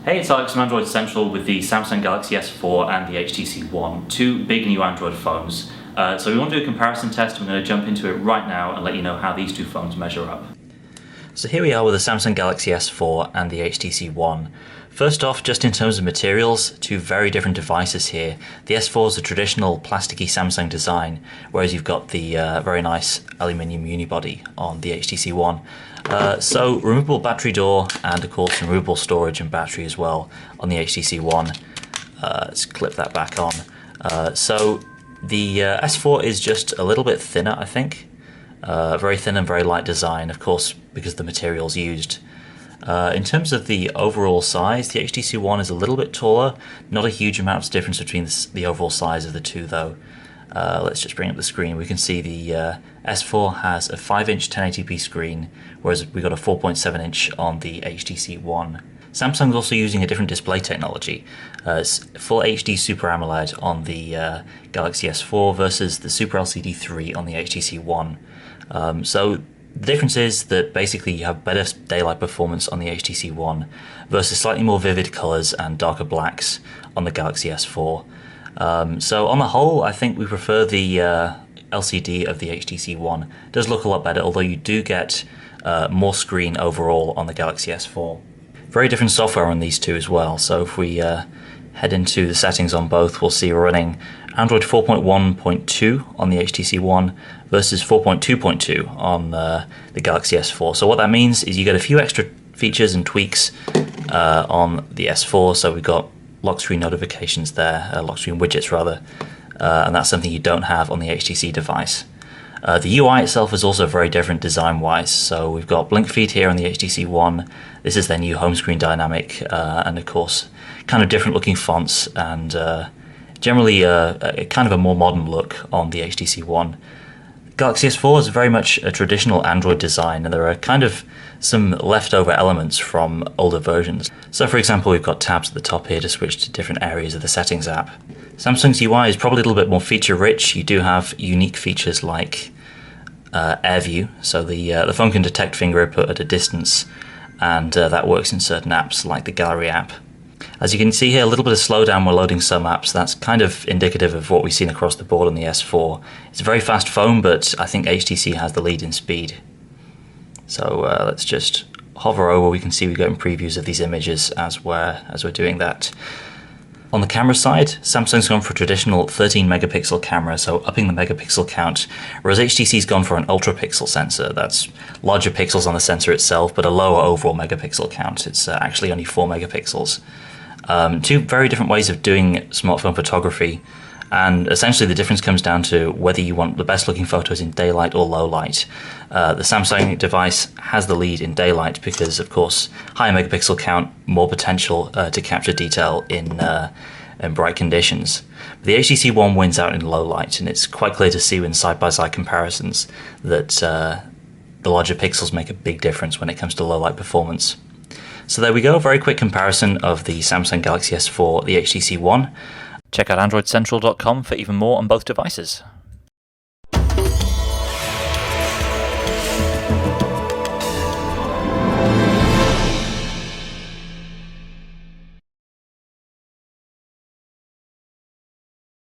Hey, it's Alex from Android Central with the Samsung Galaxy S4 and the HTC One, two big new Android phones. So we want to do a comparison test. I'm going to jump into it right now and let you know how these two phones measure up. So here we are with the Samsung Galaxy S4 and the HTC One. First off, just in terms of materials, two very different devices here. The S4 is a traditional plasticky Samsung design, whereas you've got the very nice aluminium unibody on the HTC One. So removable battery door and of course removable storage and battery as well on the HTC One. Let's clip that back on. So the S4 is just a little bit thinner, I think. Very thin and very light design, of course, because of the materials used. In terms of the overall size, the HTC One is a little bit taller. Not a huge amount of difference between the overall size of the two, though. Let's just bring up the screen. We can see the S4 has a 5-inch 1080p screen, whereas we've got a 4.7-inch on the HTC One. Samsung's also using a different display technology. It's full HD Super AMOLED on the Galaxy S4 versus the Super LCD 3 on the HTC One. So the difference is that basically you have better daylight performance on the HTC One versus slightly more vivid colors and darker blacks on the Galaxy S4. So on the whole, I think we prefer the LCD of the HTC One. It does look a lot better, although you do get more screen overall on the Galaxy S4. Very different software on these two as well. So if we head into the settings on both, we'll see we're running Android 4.1.2 on the HTC One versus 4.2.2 on the Galaxy S4. So what that means is you get a few extra features and tweaks on the S4. So we've got lock screen notifications there, lock screen widgets rather, and that's something you don't have on the HTC device. The UI itself is also very different design-wise. So we've got blink feed here on the HTC One. This is their new home screen dynamic, and of course, kind of different looking fonts and generally a kind of a more modern look on the HTC One. Galaxy S4 is very much a traditional Android design, and there are kind of some leftover elements from older versions. So for example, we've got tabs at the top here to switch to different areas of the settings app. Samsung's UI is probably a little bit more feature rich. You do have unique features like Air View, so the phone can detect finger input at a distance, and that works in certain apps like the Gallery app. As you can see here, a little bit of slowdown when loading some apps. That's kind of indicative of what we've seen across the board on the S4. It's a very fast phone, but I think HTC has the lead in speed. So let's just hover over. We can see we're getting previews of these images as we're doing that. On the camera side, Samsung's gone for a traditional 13 megapixel camera, so upping the megapixel count, whereas HTC's gone for an ultra pixel sensor. That's larger pixels on the sensor itself, but a lower overall megapixel count. It's actually only 4 megapixels. Two very different ways of doing smartphone photography, and essentially the difference comes down to whether you want the best looking photos in daylight or low light. The Samsung device has the lead in daylight because, of course, higher megapixel count, more potential to capture detail in bright conditions. The HTC One wins out in low light, and it's quite clear to see in side-by-side comparisons that the larger pixels make a big difference when it comes to low light performance. So there we go, a very quick comparison of the Samsung Galaxy S4, the HTC One. Check out AndroidCentral.com for even more on both devices.